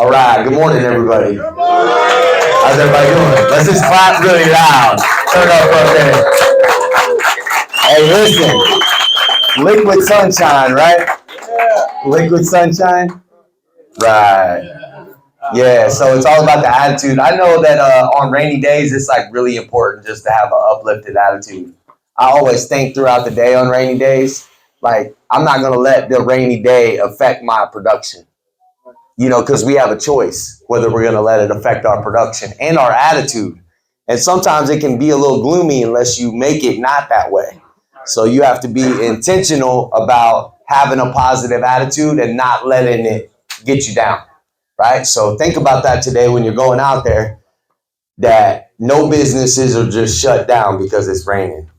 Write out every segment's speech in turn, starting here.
All right, good morning, everybody. How's everybody doing? Let's just clap really loud. Turn up there. Hey, listen, liquid sunshine, right? Liquid sunshine? Right. Yeah, so it's all about the attitude. I know that on rainy days, it's like really important just to have an uplifted attitude. I always think throughout the day on rainy days, like, I'm not going to let the rainy day affect my production. Because we have a choice whether we're going to let it affect our production and our attitude. And sometimes it can be a little gloomy unless you make it not that way. So you have to be intentional about having a positive attitude and not letting it get you down, right? So think about that today when you're going out there, that no businesses are just shut down because it's raining.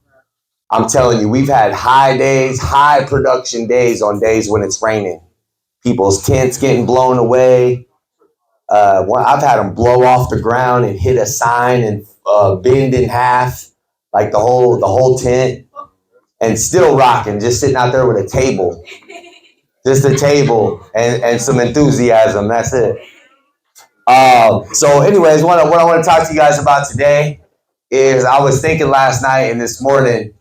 I'm telling you, we've had high days, high production days on days when it's raining. People's tents getting blown away. I've had them blow off the ground and hit a sign and bend in half, like the whole tent, and still rocking, just sitting out there with a table, just a table and some enthusiasm. That's it. So, anyways, what I want to talk to you guys about today is I was thinking last night and this morning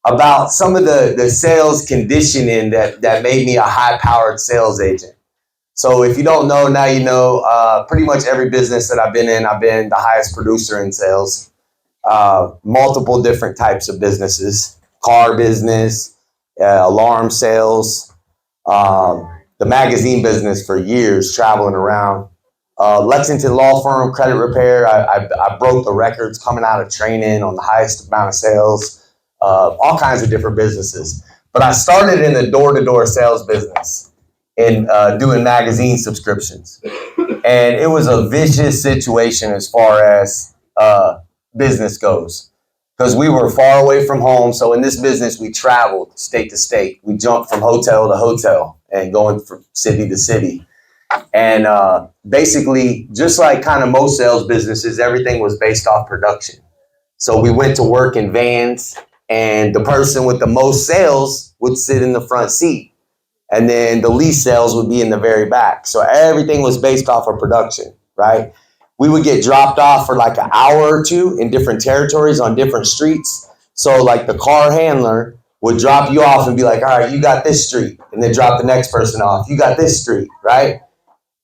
about some of the sales conditioning that made me a high-powered sales agent. So if you don't know, now you know. Pretty much every business that I've been in, I've been the highest producer in sales. Multiple different types of businesses: car business, alarm sales, the magazine business for years, traveling around. Lexington law firm, credit repair. I broke the records coming out of training on the highest amount of sales. All kinds of different businesses. But I started in the door-to-door sales business in doing magazine subscriptions. And it was a vicious situation as far as business goes, because we were far away from home. So in this business, we traveled state to state. We jumped from hotel to hotel and going from city to city. And basically, just like kind of most sales businesses, everything was based off production. So we went to work in vans, and the person with the most sales would sit in the front seat. And then the least sales would be in the very back. So everything was based off of production, right? We would get dropped off for like an hour or two in different territories on different streets. So like the car handler would drop you off and be like, all right, you got this street. And then drop the next person off. You got this street, right?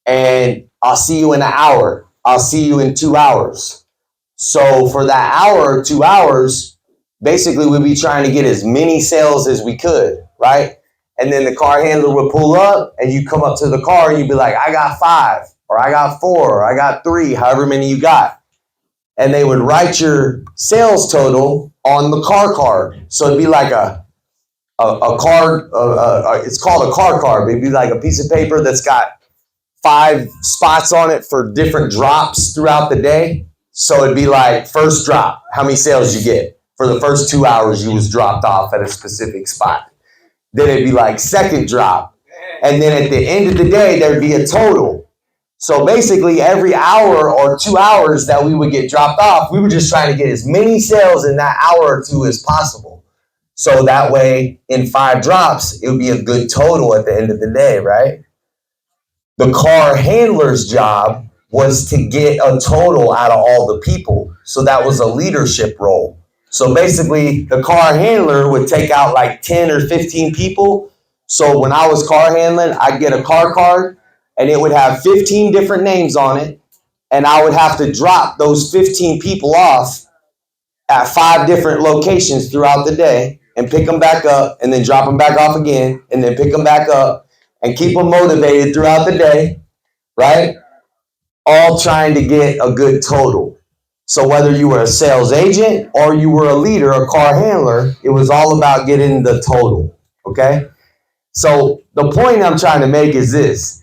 And I'll see you in an hour. I'll see you in 2 hours. So for that hour or 2 hours, basically we'd be trying to get as many sales as we could, right? And then the car handler would pull up and you come up to the car and you'd be like, I got 5, or I got 4, or I got 3, however many you got. And they would write your sales total on the car card. So it'd be like a card, it's called a car card. It'd be like a piece of paper that's got 5 spots on it for different drops throughout the day. So it'd be like, first drop, how many sales you get? For the first 2 hours, you was dropped off at a specific spot. Then it'd be like second drop. And then at the end of the day, there'd be a total. So basically every hour or 2 hours that we would get dropped off, we were just trying to get as many sales in that hour or two as possible. So that way in 5 drops, it would be a good total at the end of the day, right? The car handler's job was to get a total out of all the people. So that was a leadership role. So basically, the car handler would take out like 10 or 15 people. So when I was car handling, I'd get a car card and it would have 15 different names on it. And I would have to drop those 15 people off at 5 different locations throughout the day and pick them back up and then drop them back off again and then pick them back up and keep them motivated throughout the day, right? All trying to get a good total. So whether you were a sales agent or you were a leader, a car handler, it was all about getting the total, okay? So the point I'm trying to make is this.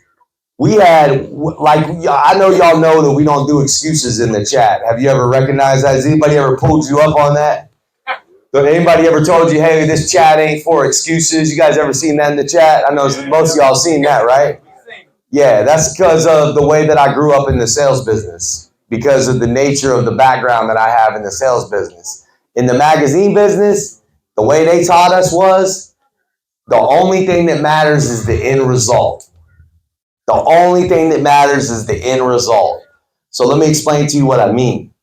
We had, like, I know y'all know that we don't do excuses in the chat. Have you ever recognized that? Has anybody ever pulled you up on that? Anybody ever told you, hey, this chat ain't for excuses? You guys ever seen that in the chat? I know most of y'all seen that, right? Yeah, that's because of the way that I grew up in the sales business, because of the nature of the background that I have in the sales business. In the magazine business, the way they taught us was the only thing that matters is the end result. The only thing that matters is the end result. So let me explain to you what I mean.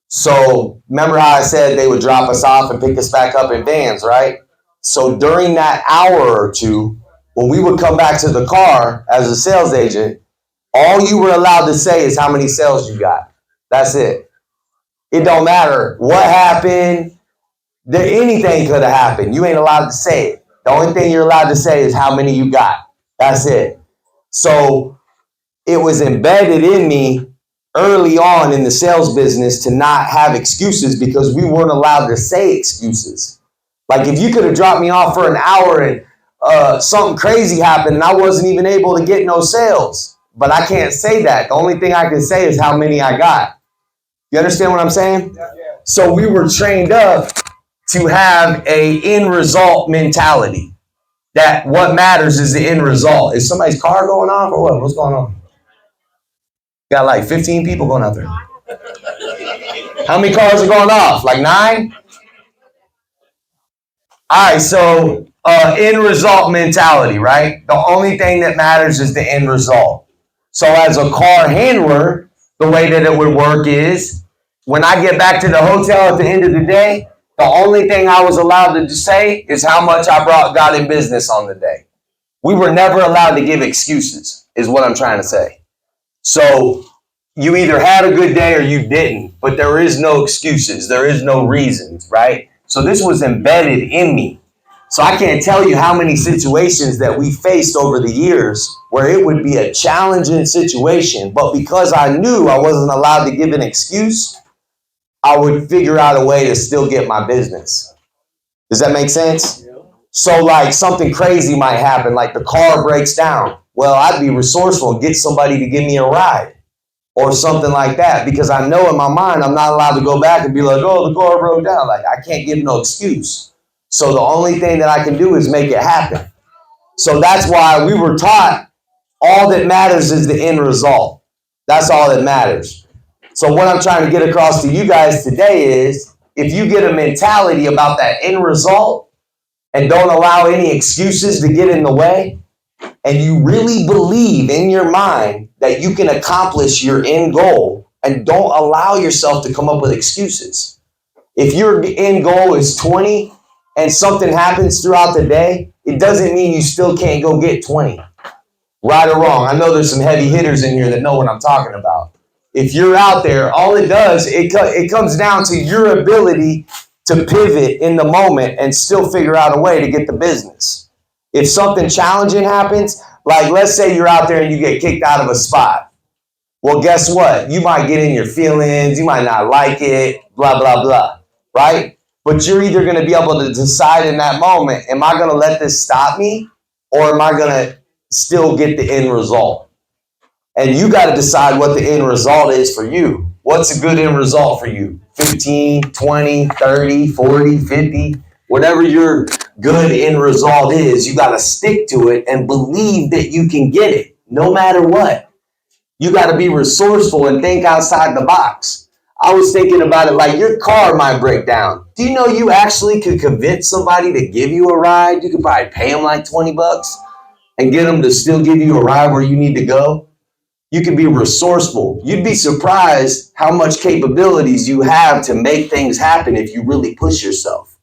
So remember how I said they would drop us off and pick us back up in vans, right? So during that hour or two, when we would come back to the car as a sales agent, all you were allowed to say is how many sales you got. That's it. It don't matter what happened. Anything could have happened. You ain't allowed to say it. The only thing you're allowed to say is how many you got. That's it. So it was embedded in me early on in the sales business to not have excuses because we weren't allowed to say excuses. Like if you could have dropped me off for an hour and something crazy happened and I wasn't even able to get no sales, but I can't say that. The only thing I can say is how many I got. You understand what I'm saying? Yeah. So we were trained up to have a end result mentality. That what matters is the end result. Is somebody's car going off or what? What's going on? Got like 15 people going out there. How many cars are going off? Like 9? All right, so end result mentality, right? The only thing that matters is the end result. So as a car handler, the way that it would work is when I get back to the hotel at the end of the day, the only thing I was allowed to say is how much I got in business on the day. We were never allowed to give excuses, is what I'm trying to say. So you either had a good day or you didn't, but there is no excuses. There is no reasons, right? So this was embedded in me. So I can't tell you how many situations that we faced over the years where it would be a challenging situation, but because I knew I wasn't allowed to give an excuse, I would figure out a way to still get my business. Does that make sense? Yeah. So like something crazy might happen, like the car breaks down. Well, I'd be resourceful and get somebody to give me a ride or something like that, because I know in my mind I'm not allowed to go back and be like, oh, the car broke down. Like I can't give no excuse. So the only thing that I can do is make it happen. So that's why we were taught all that matters is the end result. That's all that matters. So what I'm trying to get across to you guys today is if you get a mentality about that end result and don't allow any excuses to get in the way, and you really believe in your mind that you can accomplish your end goal and don't allow yourself to come up with excuses. If your end goal is 20 and something happens throughout the day, it doesn't mean you still can't go get 20. Right or wrong. I know there's some heavy hitters in here that know what I'm talking about. If you're out there, all it does, it comes down to your ability to pivot in the moment and still figure out a way to get the business. If something challenging happens, like let's say you're out there and you get kicked out of a spot. Well, guess what? You might get in your feelings. You might not like it, blah, blah, blah, right? But you're either going to be able to decide in that moment, am I going to let this stop me or am I going to still get the end result? And you got to decide what the end result is for you. What's a good end result for you? 15, 20, 30, 40, 50, whatever your good end result is, you got to stick to it and believe that you can get it no matter what. You got to be resourceful and think outside the box. I was thinking about it like your car might break down. Do you know you actually could convince somebody to give you a ride? You could probably pay them like $20 and get them to still give you a ride where you need to go. You can be resourceful. You'd be surprised how much capabilities you have to make things happen if you really push yourself.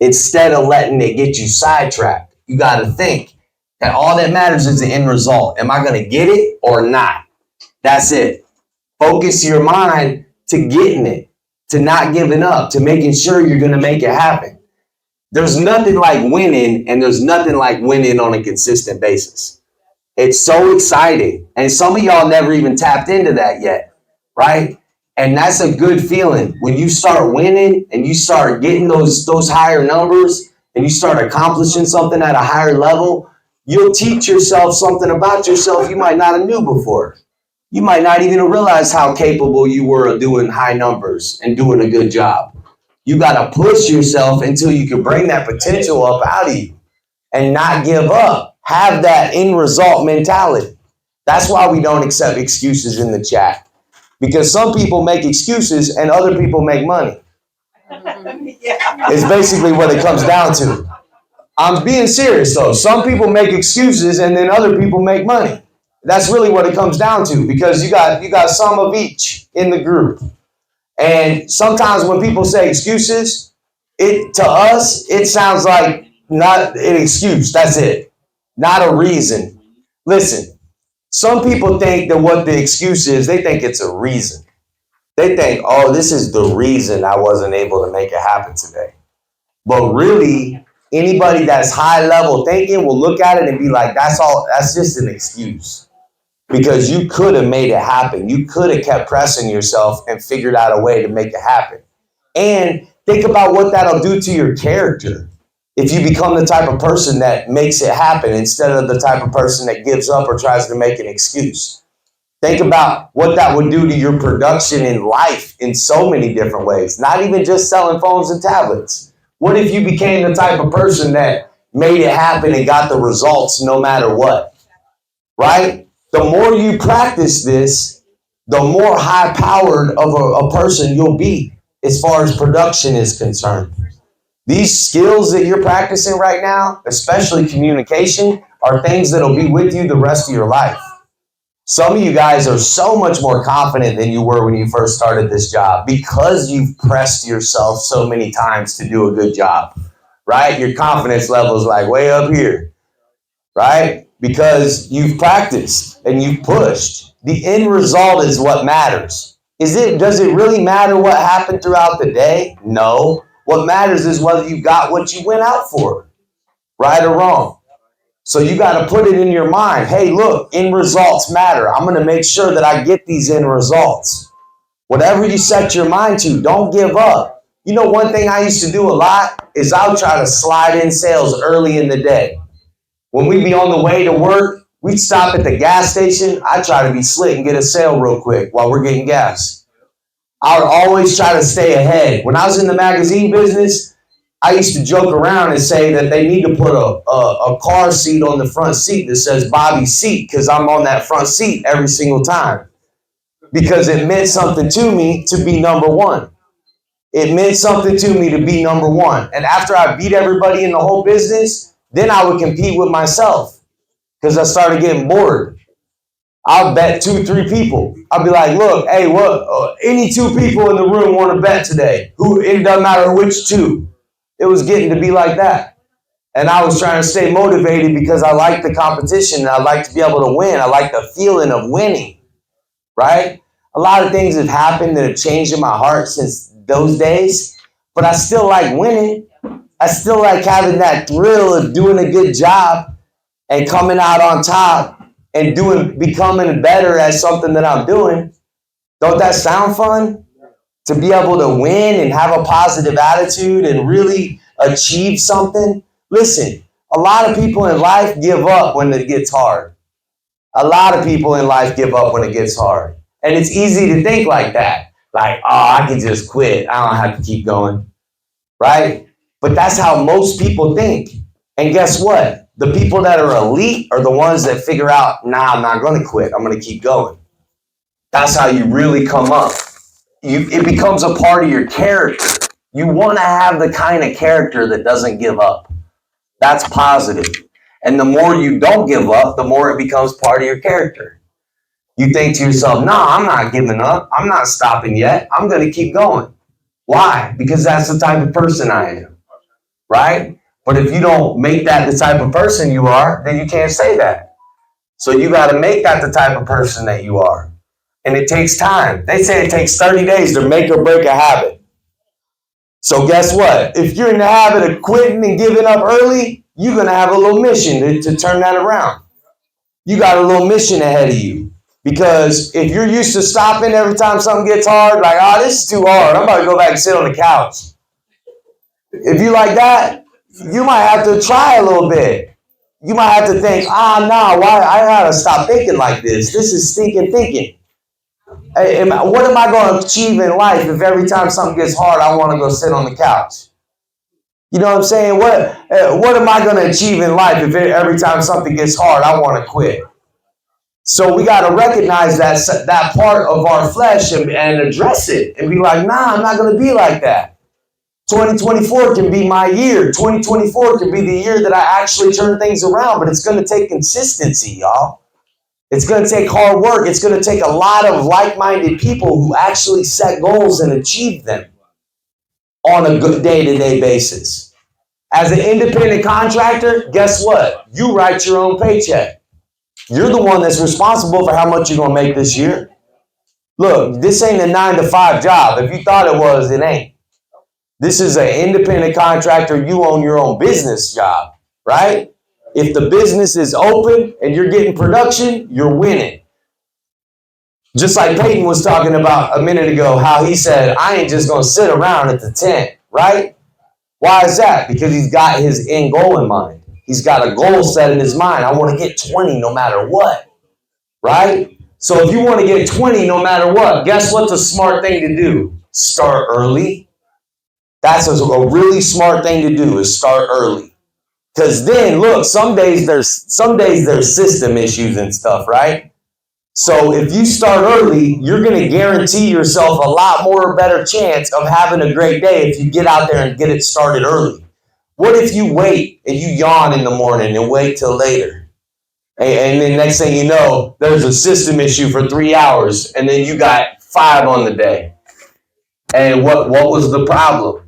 Instead of letting it get you sidetracked, you got to think that all that matters is the end result. Am I going to get it or not? That's it. Focus your mind to getting it, to not giving up, to making sure you're going to make it happen. There's nothing like winning, and there's nothing like winning on a consistent basis. It's so exciting. And some of y'all never even tapped into that yet, right? And that's a good feeling. When you start winning and you start getting those higher numbers and you start accomplishing something at a higher level, you'll teach yourself something about yourself you might not have knew before. You might not even realize how capable you were of doing high numbers and doing a good job. You got to push yourself until you can bring that potential up out of you and not give up. Have that end result mentality. That's why we don't accept excuses in the chat. Because some people make excuses and other people make money. It's basically what it comes down to. I'm being serious though. Some people make excuses and then other people make money. That's really what it comes down to, because you got some of each in the group. And sometimes when people say excuses, to us it sounds like not an excuse. That's it. Not a reason. Listen, some people think that what the excuse is, they think it's a reason. They think, oh, this is the reason I wasn't able to make it happen today. But really, anybody that's high level thinking will look at it and be like, that's just an excuse. Because you could have made it happen. You could have kept pressing yourself and figured out a way to make it happen. And think about what that'll do to your character if you become the type of person that makes it happen instead of the type of person that gives up or tries to make an excuse. Think about what that would do to your production in life in so many different ways, not even just selling phones and tablets. What if you became the type of person that made it happen and got the results no matter what, right? The more you practice this, the more high-powered of a person you'll be as far as production is concerned. These skills that you're practicing right now, especially communication, are things that'll be with you the rest of your life. Some of you guys are so much more confident than you were when you first started this job because you've pressed yourself so many times to do a good job, right? Your confidence level is like way up here, right? Because you've practiced and you've pushed. The end result is what matters. Does it really matter what happened throughout the day? No. What matters is whether you got what you went out for, right or wrong. So you got to put it in your mind. Hey, look, end results matter. I'm going to make sure that I get these end results. Whatever you set your mind to, don't give up. You know, one thing I used to do a lot is I would try to slide in sales early in the day. When we'd be on the way to work, we'd stop at the gas station. I'd try to be slick and get a sale real quick while we're getting gas. I would always try to stay ahead. When I was in the magazine business, I used to joke around and say that they need to put a car seat on the front seat that says Bobby's seat, because I'm on that front seat every single time. Because it meant something to me to be number one. It meant something to me to be number one. And after I beat everybody in the whole business, then I would compete with myself because I started getting bored. I'll bet 2-3 people. I'll be like, look, hey, what? Any 2 people in the room want to bet today? It doesn't matter which 2. It was getting to be like that. And I was trying to stay motivated because I like the competition and I like to be able to win. I like the feeling of winning, right? A lot of things have happened that have changed in my heart since those days, but I still like winning. I still like having that thrill of doing a good job and coming out on top and becoming better at something that I'm doing. Don't that sound fun? To be able to win and have a positive attitude and really achieve something. Listen, a lot of people in life give up when it gets hard. A lot of people in life give up when it gets hard. And it's easy to think like that. Like, oh, I can just quit. I don't have to keep going. Right? But that's how most people think. And guess what? The people that are elite are the ones that figure out, nah, I'm not going to quit. I'm going to keep going. That's how you really come up. It becomes a part of your character. You want to have the kind of character that doesn't give up. That's positive. And the more you don't give up, the more it becomes part of your character. You think to yourself, no, I'm not giving up. I'm not stopping yet. I'm going to keep going. Why? Because that's the type of person I am. Right? But if you don't make that the type of person you are, then you can't say that. So you got to make that the type of person that you are. And it takes time. They say it takes 30 days to make or break a habit. So guess what? If you're in the habit of quitting and giving up early, you're going to have a little mission to turn that around. You got a little mission ahead of you. Because if you're used to stopping every time something gets hard, like, oh, this is too hard, I'm about to go back and sit on the couch. If you like that, you might have to try a little bit. You might have to think, why? I got to stop thinking like this. This is stinking thinking. What am I going to achieve in life if every time something gets hard, I want to go sit on the couch? You know what I'm saying? What am I going to achieve in life if every time something gets hard, I want to quit? So we got to recognize that part of our flesh and address it and be like, nah, I'm not going to be like that. 2024 can be my year. 2024 can be the year that I actually turn things around, but it's going to take consistency, y'all. It's going to take hard work. It's going to take a lot of like-minded people who actually set goals and achieve them on a good day-to-day basis. As an independent contractor, guess what? You write your own paycheck. You're the one that's responsible for how much you're going to make this year. Look, this ain't a 9-to-5 job. If you thought it was, it ain't. This is an independent contractor. You own your own business job, right? If the business is open and you're getting production, you're winning. Just like Peyton was talking about a minute ago, how he said, I ain't just going to sit around at the tent, right? Why is that? Because he's got his end goal in mind. He's got a goal set in his mind. I want to get 20 no matter what, right? So if you want to get 20 no matter what, guess what's a smart thing to do? Start early. That's a really smart thing to do, is start early. Because then, look, some days there's system issues and stuff, right? So if you start early, you're going to guarantee yourself a lot more better chance of having a great day if you get out there and get it started early. What if you wait and you yawn in the morning and wait till later? And then next thing you know, there's a system issue for 3 hours, and then you got 5 on the day. And what was the problem?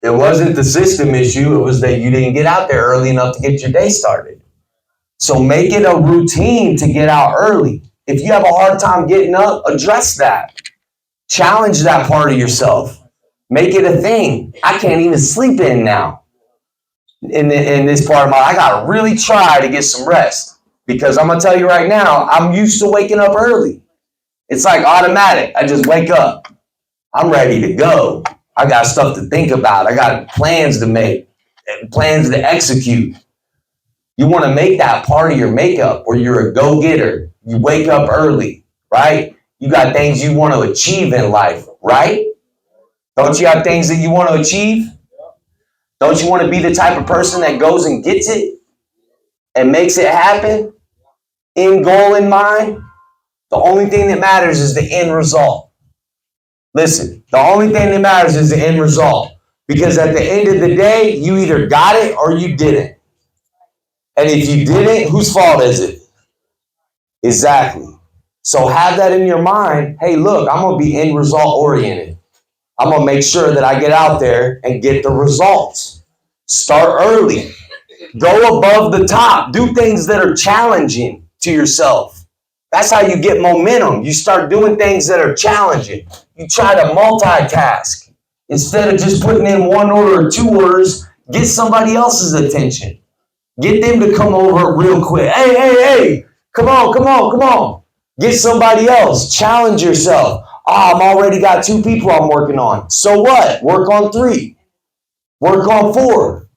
It wasn't the system issue. It was that you didn't get out there early enough to get your day started. So make it a routine to get out early. If you have a hard time getting up, address that. Challenge that part of yourself. Make it a thing. I can't even sleep in now. In this part of my life, I got to really try to get some rest. Because I'm going to tell you right now, I'm used to waking up early. It's like automatic. I just wake up. I'm ready to go. I got stuff to think about. I got plans to make, plans to execute. You want to make that part of your makeup where you're a go-getter. You wake up early, right? You got things you want to achieve in life, right? Don't you have things that you want to achieve? Don't you want to be the type of person that goes and gets it and makes it happen? End goal in mind? The only thing that matters is the end result. Listen, the only thing that matters is the end result. Because at the end of the day, you either got it or you didn't. And if you didn't, whose fault is it? Exactly. So have that in your mind. Hey, look, I'm going to be end result oriented. I'm going to make sure that I get out there and get the results. Start early. Go above the top. Do things that are challenging to yourself. That's how you get momentum. You start doing things that are challenging. You try to multitask. Instead of just putting in 1 order or 2 orders, get somebody else's attention. Get them to come over real quick. Hey, come on. Get somebody else. Challenge yourself. I'm already got 2 people I'm working on. So what? Work on 3. Work on 4.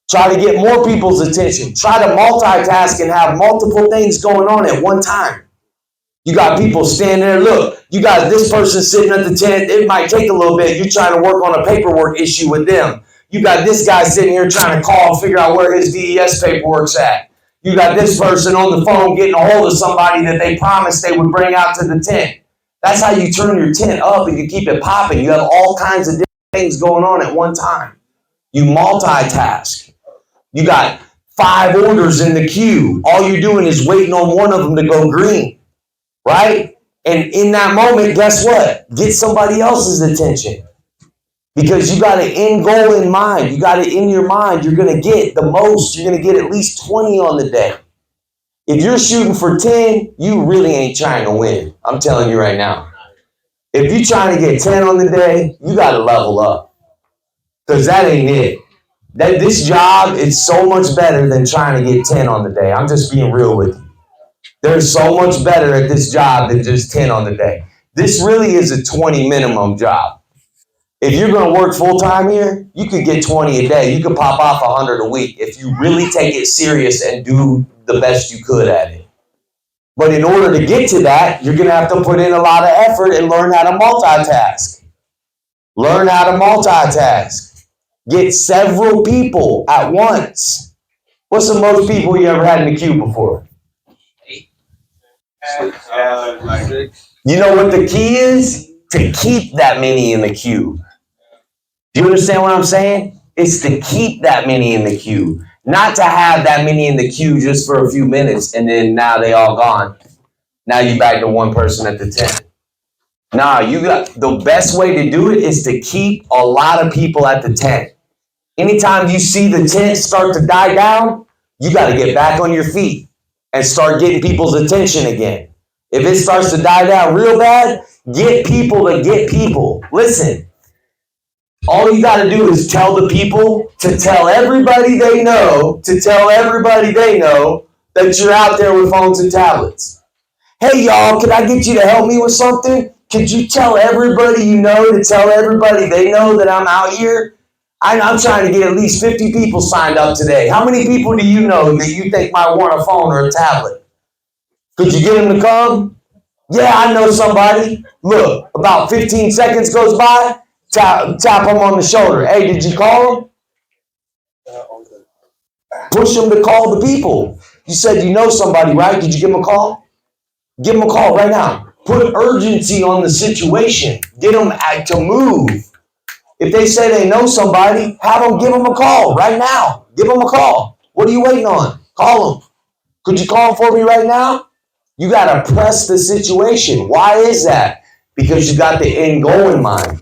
Try to get more people's attention. Try to multitask and have multiple things going on at one time. You got people standing there. Look, you got this person sitting at the tent. It might take a little bit. You're trying to work on a paperwork issue with them. You got this guy sitting here trying to call and figure out where his DES paperwork's at. You got this person on the phone getting a hold of somebody that they promised they would bring out to the tent. That's how you turn your tent up and you keep it popping. You have all kinds of different things going on at one time. You multitask. You got 5 orders in the queue. All you're doing is waiting on one of them to go green, right? And in that moment, guess what? Get somebody else's attention. Because you got an end goal in mind. You got it in your mind. You're going to get the most. You're going to get at least 20 on the day. If you're shooting for 10, you really ain't trying to win. I'm telling you right now. If you're trying to get 10 on the day, you got to level up. Because that ain't it. This job is so much better than trying to get 10 on the day. I'm just being real with you. There's so much better at this job than just 10 on the day. This really is a 20 minimum job. If you're going to work full-time here, you could get 20 a day. You could pop off 100 a week if you really take it serious and do the best you could at it. But in order to get to that, you're going to have to put in a lot of effort and learn how to multitask. Learn how to multitask. Get several people at once. What's the most people you ever had in the queue before? 8. You know what the key is? To keep that many in the queue. Do you understand what I'm saying? It's to keep that many in the queue. Not to have that many in the queue just for a few minutes and then now they all gone. Now you back to one person at the tent. Nah, you got the best way to do it is to keep a lot of people at the tent. Anytime you see the tent start to die down, you got to get back on your feet and start getting people's attention again. If it starts to die down real bad, get people to get people. Listen, all you got to do is tell the people to tell everybody they know, that you're out there with phones and tablets. Hey, y'all, can I get you to help me with something? Could you tell everybody you know to tell everybody they know that I'm out here? I'm trying to get at least 50 people signed up today. How many people do you know that you think might want a phone or a tablet? Could you get them to come? Yeah, I know somebody. Look, about 15 seconds goes by, tap them on the shoulder. Hey, did you call them? Push them to call the people. You said you know somebody, right? Did you give them a call? Give them a call right now. Put urgency on the situation. Get them to move. If they say they know somebody, have them give them a call right now. Give them a call. What are you waiting on? Call them. Could you call them for me right now? You got to press the situation. Why is that? Because you got the end goal in mind.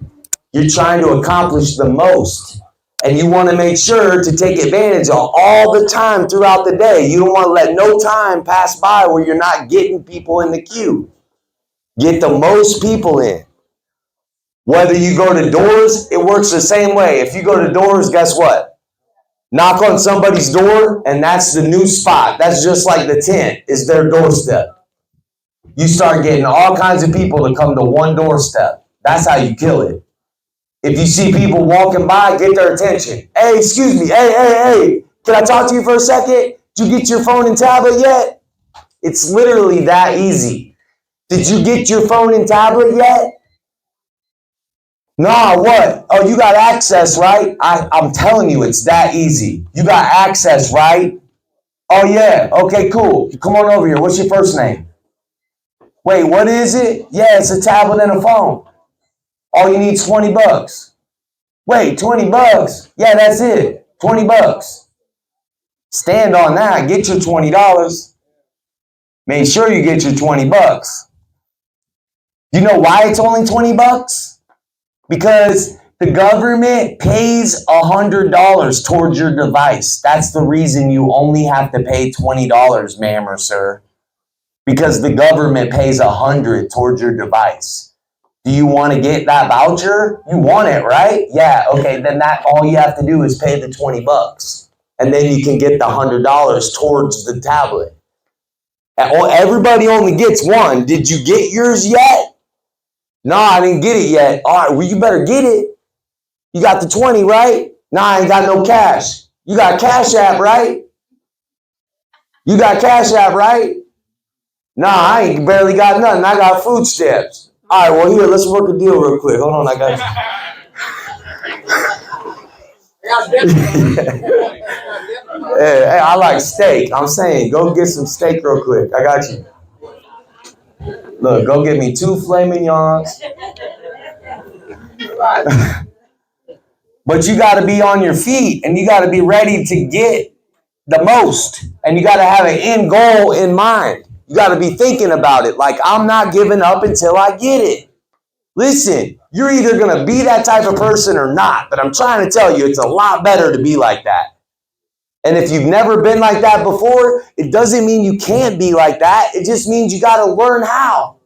You're trying to accomplish the most. And you want to make sure to take advantage of all the time throughout the day. You don't want to let no time pass by where you're not getting people in the queue. Get the most people in. Whether you go to doors, it works the same way. If you go to doors, guess what? Knock on somebody's door, and that's the new spot. That's just like the tent is their doorstep. You start getting all kinds of people to come to one doorstep. That's how you kill it. If you see people walking by, get their attention. Hey, excuse me. Hey. Can I talk to you for a second? Did you get your phone and tablet yet? It's literally that easy. Did you get your phone and tablet yet? Nah, what? Oh, you got access, right? I'm telling you, it's that easy. You got access, right? Oh, yeah. Okay, cool. Come on over here. What's your first name? Wait, what is it? Yeah, it's a tablet and a phone. All you need is $20. Wait, $20? Yeah, that's it. $20. Stand on that. Get your $20. Make sure you get your $20. You know why it's only $20? Because the government pays $100 towards your device. That's the reason you only have to pay $20, ma'am or sir. Because the government pays $100 towards your device. Do you want to get that voucher? You want it, right? Yeah, okay, then that all you have to do is pay the $20. And then you can get the $100 towards the tablet. Everybody only gets one. Did you get yours yet? No, I didn't get it yet. All right, well, you better get it. You got the 20, right? No, I ain't got no cash. You got Cash App, right? You got Cash App, right? Nah, I ain't barely got nothing. I got food stamps. All right, well, here, let's work a deal real quick. Hold on, I got you. Hey, I like steak. I'm saying, go get some steak real quick. I got you. Look, go get me 2 filet mignons. But you got to be on your feet and you got to be ready to get the most. And you got to have an end goal in mind. You got to be thinking about it. Like, I'm not giving up until I get it. Listen, you're either going to be that type of person or not. But I'm trying to tell you, it's a lot better to be like that. And if you've never been like that before, it doesn't mean you can't be like that. It just means you got to learn how.